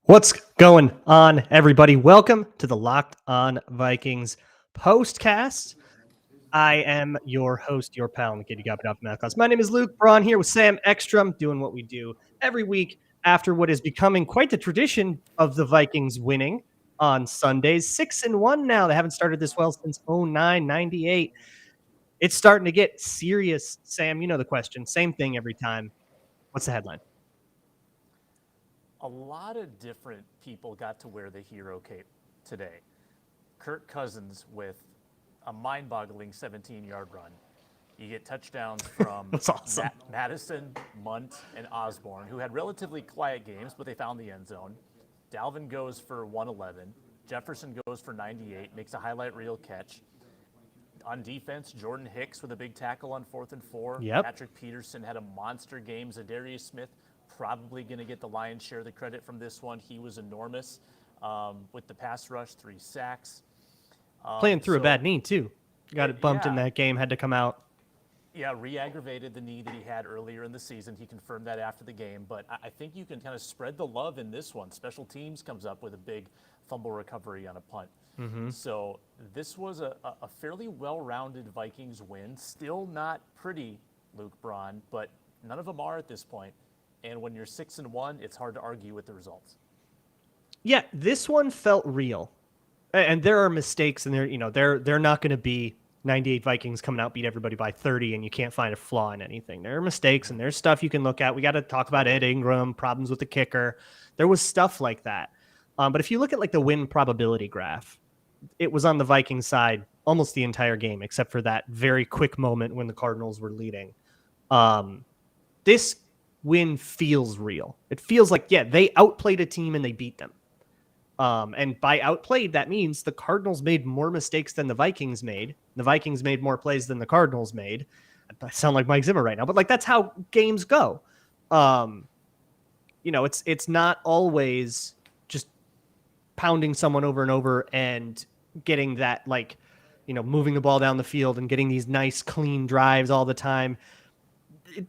What's going on, everybody? Welcome to the Locked On Vikings postcast. I am your host, your pal, and the kid you got it off Math. My name is Luke Braun here with Sam Ekstrom, doing what we do every week after what is becoming quite the tradition of the Vikings winning on Sundays. 6-1 now. They haven't started this well since 09-98. It's starting to get serious. Sam, you know the question. Same thing every time. What's the headline? A lot of different people got to wear the hero cape today. Kirk Cousins with a mind-boggling 17-yard run. You get touchdowns from That's awesome. Madison, Munt, and Osborne, who had relatively quiet games, but they found the end zone. Dalvin goes for 111. Jefferson goes for 98, makes a highlight reel catch. On defense, Jordan Hicks with a big tackle on 4th and 4. Yep. Patrick Peterson had a monster game. Za'Darius Smith probably going to get the lion's share of the credit from this one. He was enormous with the pass rush, 3 sacks. Playing through a bad knee, too. Got it bumped in that game, had to come out. Yeah, re-aggravated the knee that he had earlier in the season. He confirmed that after the game. But I think you can kind of spread the love in this one. Special teams comes up with a big fumble recovery on a punt. Mm-hmm. So this was a fairly well-rounded Vikings win. Still not pretty, Luke Braun, but none of them are at this point. And when you're 6-1, it's hard to argue with the results. Yeah, this one felt real. And there are mistakes, and they're not going to be 98 Vikings coming out, beat everybody by 30, and you can't find a flaw in anything. There are mistakes, and there's stuff you can look at. We got to talk about Ed Ingram, problems with the kicker. There was stuff like that. But if you look at like the win probability graph, it was on the Vikings side almost the entire game, except for that very quick moment when the Cardinals were leading. This win feels real. It feels like, yeah, they outplayed a team and they beat them. And by outplayed, that means the Cardinals made more mistakes than the Vikings made. The Vikings made more plays than the Cardinals made. I sound like Mike Zimmer right now, but like that's how games go. It's not always just pounding someone over and over and getting that, like, moving the ball down the field and getting these nice clean drives all the time.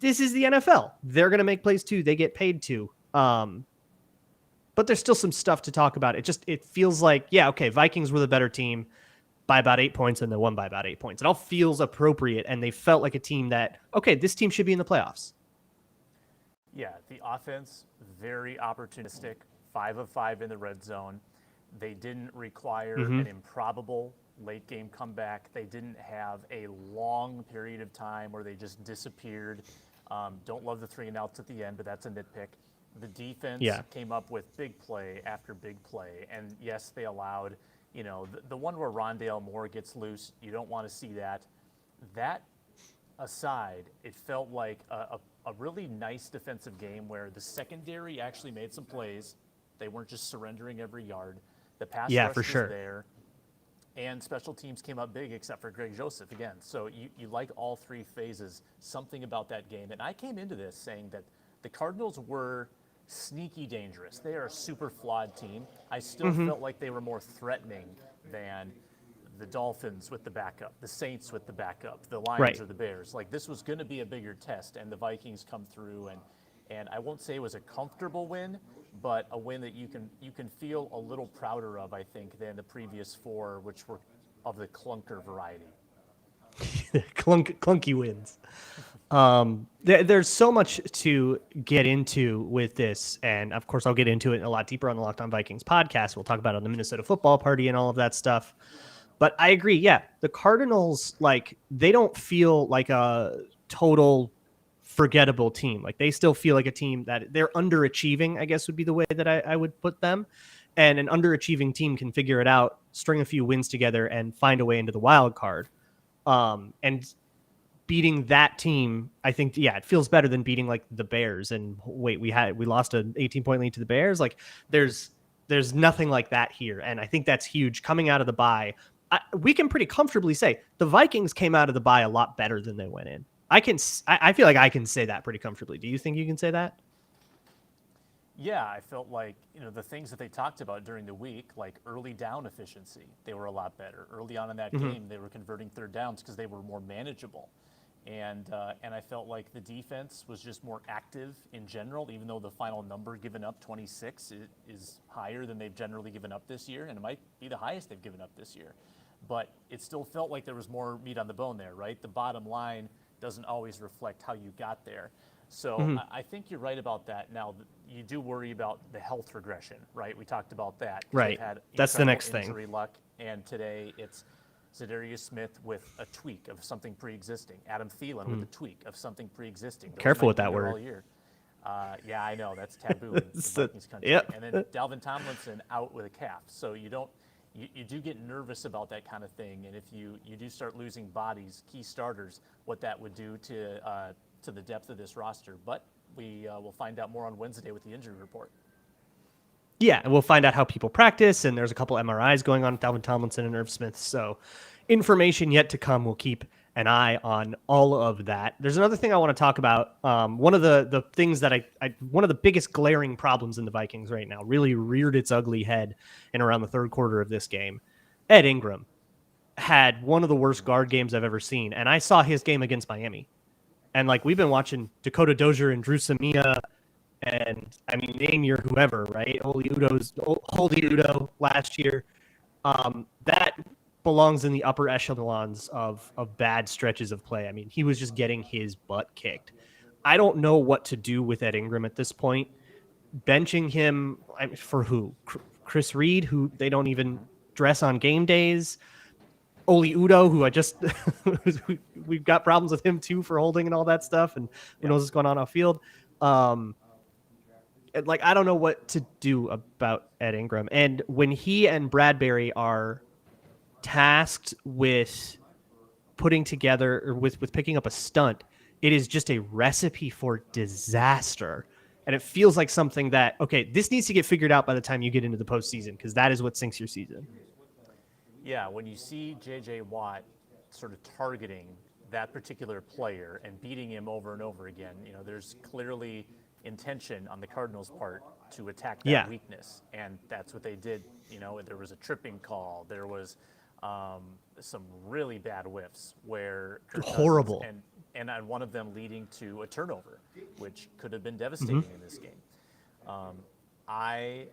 This is the NFL. They're going to make plays too. They get paid to. But there's still some stuff to talk about. It feels like, yeah, okay, Vikings were the better team by about 8 points and they won by about 8 points. It all feels appropriate, and they felt like a team that, okay, this team should be in the playoffs. Yeah, the offense, very opportunistic, 5 of 5 in the red zone. They didn't require an improbable late-game comeback. They didn't have a long period of time where they just disappeared. Don't love the 3-and-outs at the end, but that's a nitpick. The defense came up with big play after big play. And yes, they allowed, the one where Rondale Moore gets loose. You don't want to see that. That aside, it felt like a really nice defensive game where the secondary actually made some plays. They weren't just surrendering every yard. The pass rush was there. And special teams came up big except for Greg Joseph again. So you like all 3 phases, something about that game. And I came into this saying that the Cardinals were sneaky dangerous. They are a super flawed team. I still felt like they were more threatening than the Dolphins with the backup, the Saints with the backup, the Lions or the Bears. Like, this was going to be a bigger test, and the Vikings come through. And I won't say it was a comfortable win, but a win that you can feel a little prouder of, I think, than the previous 4, which were of the clunker variety. Clunky wins. There's so much to get into with this, and of course I'll get into it a lot deeper on the Locked On Vikings podcast. We'll talk about it on the Minnesota football party and all of that stuff. But I agree, yeah, the Cardinals, like, they don't feel like a total forgettable team. Like, they still feel like a team that they're underachieving, I guess would be the way that I would put them. And an underachieving team can figure it out, string a few wins together, and find a way into the wild card. And beating that team, I think, yeah, it feels better than beating like the Bears. And wait, we lost an 18-point lead to the Bears. Like, there's nothing like that here. And I think that's huge. Coming out of the bye, we can pretty comfortably say the Vikings came out of the bye a lot better than they went in. I feel like I can say that pretty comfortably. Do you think you can say that? Yeah, I felt like, the things that they talked about during the week, like early down efficiency, they were a lot better. Early on in that game, they were converting third downs because they were more manageable. And I felt like the defense was just more active in general, even though the final number given up, 26, is higher than they've generally given up this year, and it might be the highest they've given up this year. But it still felt like there was more meat on the bone there, right? The bottom line doesn't always reflect how you got there. So I think you're right about that. Now, you do worry about the health regression, right? We talked about that. Right. That's the next thing. Injury luck, and today it's Za'Darius Smith with a tweak of something pre-existing. Adam Thielen with a tweak of something pre-existing. Those Careful might with be that there word. all year. Yeah, I know. That's taboo in the Vikings country. Yep. And then Dalvin Tomlinson out with a calf. So you do get nervous about that kind of thing. And if you do start losing bodies, key starters, what that would do to the depth of this roster. But we will find out more on Wednesday with the injury report. Yeah, and we'll find out how people practice, and there's a couple MRIs going on with Dalvin Tomlinson and Irv Smith, so information yet to come. We'll keep an eye on all of that. There's another thing I want to talk about. One of the things that one of the biggest glaring problems in the Vikings right now really reared its ugly head in around the third quarter of this game. Ed Ingram had one of the worst guard games I've ever seen, and I saw his game against Miami. And like we've been watching Dakota Dozier and Drew Samia, and I mean, name your whoever, right? Holy Udo last year. That belongs in the upper echelons of bad stretches of play. I mean, he was just getting his butt kicked. I don't know what to do with Ed Ingram at this point. Benching him for who? Chris Reed, who they don't even dress on game days. Oli Udo, who we've got problems with him too for holding and all that stuff, and who knows what's going on off field. Like, I don't know what to do about Ed Ingram. And when he and Bradbury are tasked with putting together or with picking up a stunt, it is just a recipe for disaster. And it feels like something that, okay, this needs to get figured out by the time you get into the postseason, because that is what sinks your season. Yeah, when you see J.J. Watt sort of targeting that particular player and beating him over and over again, there's clearly intention on the Cardinals' part to attack that weakness, and that's what they did. There was a tripping call. There was some really bad whiffs where horrible, and on one of them leading to a turnover, which could have been devastating in this game. I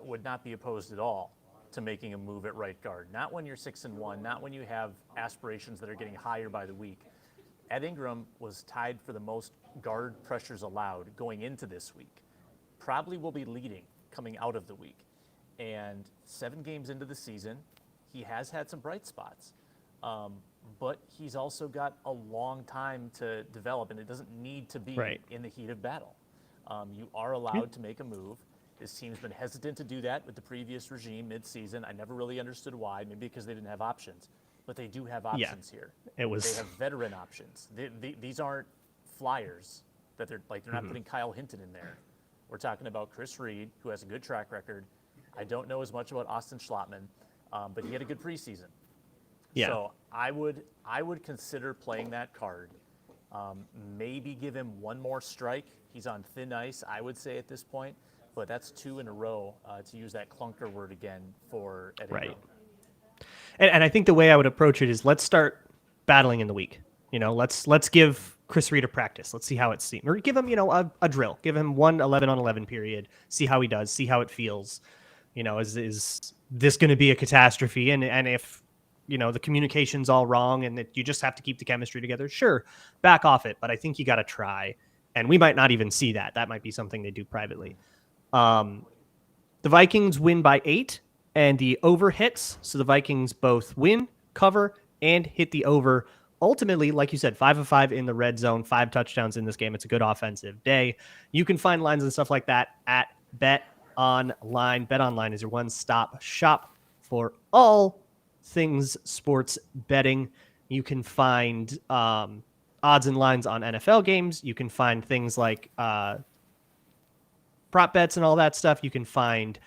would not be opposed at all to making a move at right guard. Not when you're 6-1, not when you have aspirations that are getting higher by the week. Ed Ingram was tied for the most guard pressures allowed going into this week. Probably will be leading coming out of the week. And 7 games into the season, he has had some bright spots. But he's also got a long time to develop, and it doesn't need to be in the heat of battle. You are allowed to make a move. His team's been hesitant to do that with the previous regime mid-season. I never really understood why, maybe because they didn't have options. But they do have options here. They have veteran options. These aren't flyers that they're not putting Kyle Hinton in there. We're talking about Chris Reed, who has a good track record. I don't know as much about Austin Schlottman, but he had a good preseason. Yeah. So I would consider playing that card. Maybe give him one more strike. He's on thin ice, I would say, at this point. But that's 2 in a row, to use that clunker word again, for Ed Ingram. Right. And I think the way I would approach it is let's start battling in the week. Let's give Chris Reed a practice. Let's see how it seems. Or give him, a drill. Give him one 11-on-11 period. See how he does. See how it feels. Is this going to be a catastrophe? And if, the communication's all wrong and that you just have to keep the chemistry together, sure, back off it. But I think you got to try. And we might not even see that. That might be something they do privately. The Vikings win by 8. And the over hits, so the Vikings both win, cover, and hit the over. Ultimately, like you said, 5 of 5 in the red zone, 5 touchdowns in this game. It's a good offensive day. You can find lines and stuff like that at BetOnline. BetOnline is your one-stop shop for all things sports betting. You can find odds and lines on NFL games. You can find things like prop bets and all that stuff. You can find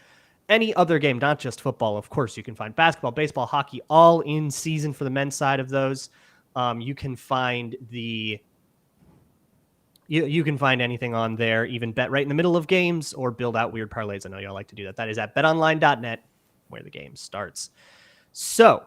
any other game, not just football. Of course, you can find basketball, baseball, hockey, all in season for the men's side of those. You can find you can find anything on there, even bet right in the middle of games or build out weird parlays. I know y'all like to do that. That is at betonline.net, where the game starts. So,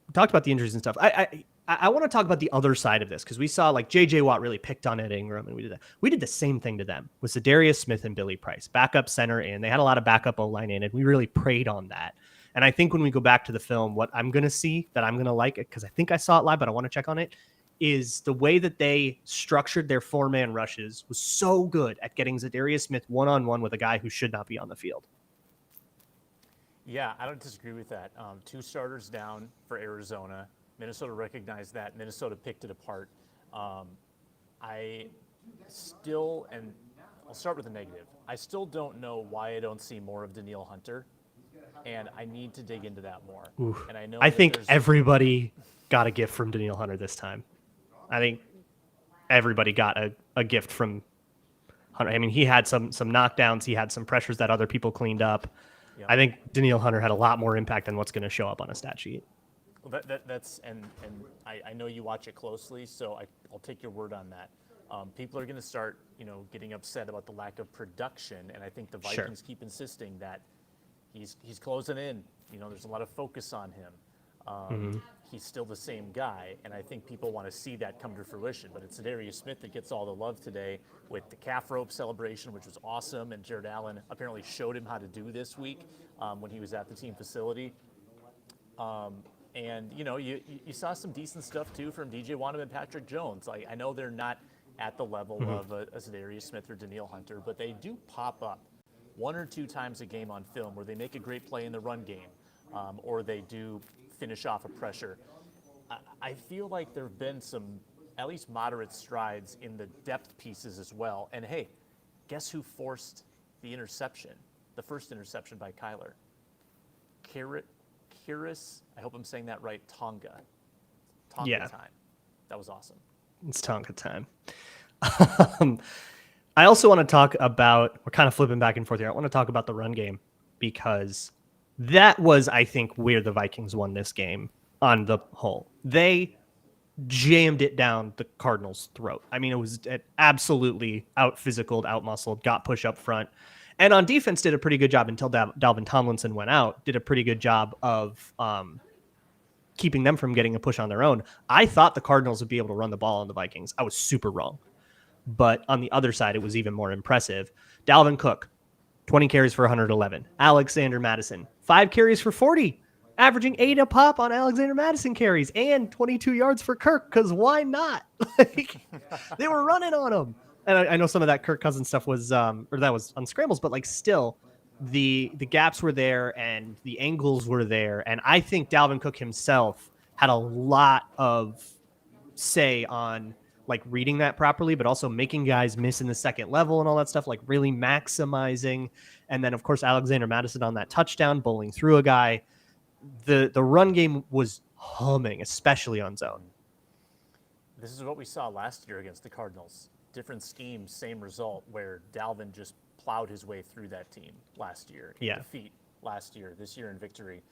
we talked about the injuries and stuff. I I want to talk about the other side of this because we saw like J.J. Watt really picked on Ed Ingram, and we did that. We did the same thing to them with za'darius Smith and Billy Price, backup center in. They had a lot of backup O-line in, and we really preyed on that. And I think when we go back to the film, what I'm going to see that I'm going to like it, because I think I saw it live, but I want to check on it, is the way that they structured their 4-man rushes was so good at getting za'darius Smith one-on-one with a guy who should not be on the field. Yeah, I don't disagree with that. 2 starters down for Arizona. Minnesota recognized that. Minnesota picked it apart. I still, and I'll start with the negative. I still don't know why I don't see more of Danielle Hunter, and I need to dig into that more. Oof. And I think everybody got a gift from Danielle Hunter this time. I think everybody got a gift from Hunter. I mean, he had some knockdowns. He had some pressures that other people cleaned up. Yep. I think Danielle Hunter had a lot more impact than what's going to show up on a stat sheet. Well, that's and I know you watch it closely, so I'll take your word on that. People are going to start, getting upset about the lack of production, and I think the Vikings keep insisting that he's closing in. There's a lot of focus on him. He's still the same guy, and I think people want to see that come to fruition. But it's za'darius Smith that gets all the love today with the calf rope celebration, which was awesome, and Jared Allen apparently showed him how to do this week when he was at the team facility. And, you saw some decent stuff, too, from DJ Wonnum and Patrick Jones. Like, I know they're not at the level of a za'darius Smith or Danielle Hunter, but they do pop up 1 or 2 times a game on film where they make a great play in the run game, or they do finish off a pressure. I feel like there have been some at least moderate strides in the depth pieces as well. And, hey, guess who forced the interception, the first interception by Kyler? Kiris, I hope I'm saying that right, Tonga time. That was awesome. It's Tonga time. I also want to talk about, we're kind of flipping back and forth here. I want to talk about the run game because that was, I think, where the Vikings won this game on the whole. They jammed it down the Cardinals' throat. I mean, it was absolutely out-physicaled, out-muscled, got push up front. And on defense did a pretty good job until Dalvin Tomlinson went out, did a pretty good job of keeping them from getting a push on their own. I thought the Cardinals would be able to run the ball on the Vikings. I was super wrong. But on the other side, it was even more impressive. Dalvin Cook, 20 carries for 111. Alexander Mattison, 5 carries for 40, averaging 8 a pop on Alexander Mattison carries and 22 yards for Kirk, because why not? They were running on him. And I know some of that Kirk Cousins stuff was, or that was on scrambles, but like still, the gaps were there and the angles were there. And I think Dalvin Cook himself had a lot of say on like reading that properly, but also making guys miss in the second level and all that stuff, like really maximizing. And then, of course, Alexander Mattison on that touchdown, bowling through a guy. The run game was humming, especially on zone. This is what we saw last year against the Cardinals. Different scheme, same result, where Dalvin just plowed his way through that team last year in defeat last year, this year in victory.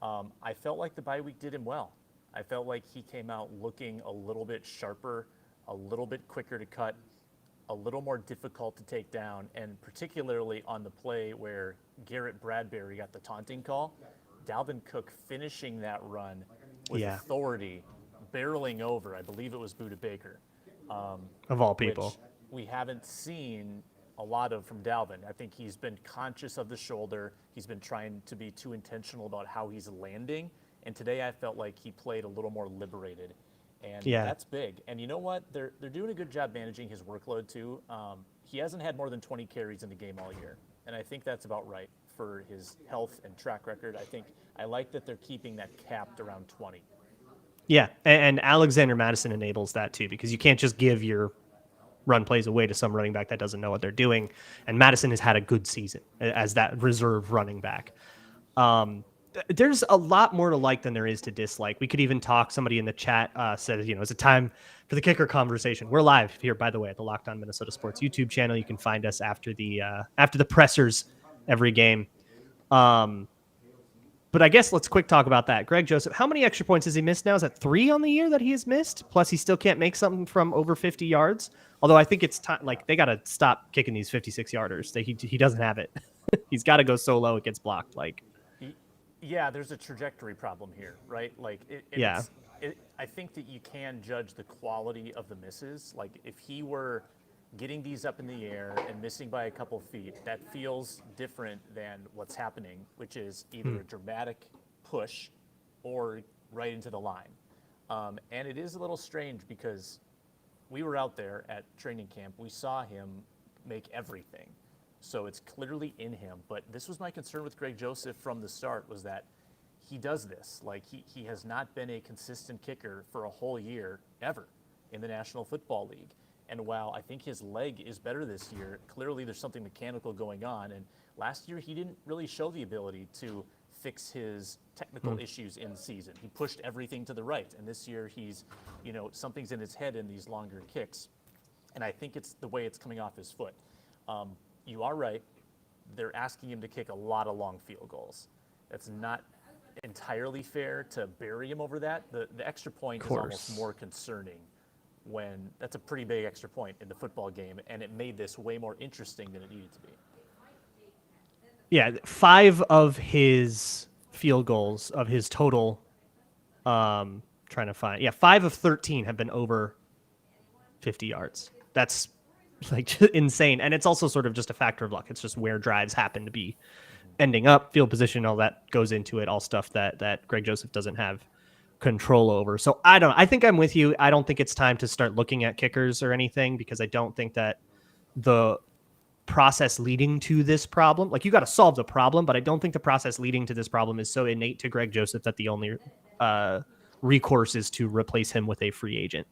I felt like the bye week did him well. I felt like he came out looking a little bit sharper, a little bit quicker to cut, a little more difficult to take down, and particularly on the play where Garrett Bradbury got the taunting call, Dalvin Cook finishing that run with authority, barreling over, I believe it was Budda Baker. Of all people. We haven't seen a lot of from Dalvin. I think he's been conscious of the shoulder. He's been trying to be too intentional about how he's landing. And today I felt like he played a little more liberated. And that's big. And you know what? They're doing a good job managing his workload too. He hasn't had more than 20 carries in the game all year. And I think that's about right for his health and track record. I like that they're keeping that capped around 20. Yeah, and Alexander Mattison enables that too, because you can't just give your run plays away to some running back that doesn't know what they're doing. And Mattison has had a good season as that reserve running back. There's a lot more to like than there is to dislike. We could even talk. Somebody in the chat said, it's a time for the kicker conversation. We're live here, by the way, at the Locked On Minnesota Sports YouTube channel. You can find us after the pressers every game. But I guess let's quick talk about that. Greg Joseph, how many extra points has he missed now? Is that 3 on the year that he has missed? Plus, he still can't make something from over 50 yards. Although I think it's time, like they got to stop kicking these 56-yarders. He doesn't have it. He's got to go so low it gets blocked. Yeah, there's a trajectory problem here, right? Like I think that you can judge the quality of the misses. Like if he were getting these up in the air and missing by a couple feet, that feels different than what's happening, which is either a dramatic push or right into the line. And it is a little strange because we were out there at training camp. We saw him make everything. So it's clearly in him. But this was my concern with Greg Joseph from the start, was that he does this. Like he has not been a consistent kicker for a whole year ever in the National Football League. And while I think his leg is better this year, clearly there's something mechanical going on. And last year he didn't really show the ability to fix his technical issues in season. He pushed everything to the right. And this year he's, something's in his head in these longer kicks. And I think it's the way it's coming off his foot. You are right. They're asking him to kick a lot of long field goals. That's not entirely fair to bury him over that. The extra point is almost more concerning when that's a pretty big extra point in the football game, and it made this way more interesting than it needed to be. Yeah, 5 of his field goals of his total, 5 of 13 have been over 50 yards. That's like insane. And it's also sort of just a factor of luck. It's just where drives happen to be ending up, field position, all that goes into it, all stuff that Greg Joseph doesn't have control over. So I think I'm with you. I don't think it's time to start looking at kickers or anything, because I don't think that the process leading to this problem, like you got to solve the problem, but I don't think the process leading to this problem is so innate to Greg Joseph that the only recourse is to replace him with a free agent.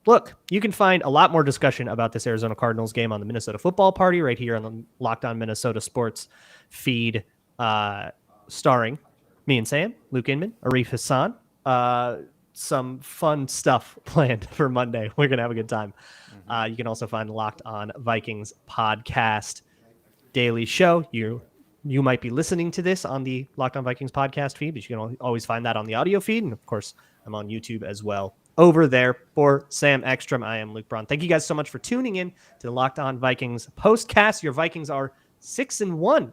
Look, you can find a lot more discussion about this Arizona Cardinals game on the Minnesota Football Party right here on the Locked On Minnesota Sports feed, starring me and Sam, Luke Inman, Arif Hassan. Some fun stuff planned for Monday. We're going to have a good time. You can also find the Locked On Vikings podcast daily show. You might be listening to this on the Locked On Vikings podcast feed, but you can always find that on the audio feed. And, of course, I'm on YouTube as well. Over there for Sam Ekstrom, I am Luke Braun. Thank you guys so much for tuning in to the Locked On Vikings postcast. Your Vikings are 6-1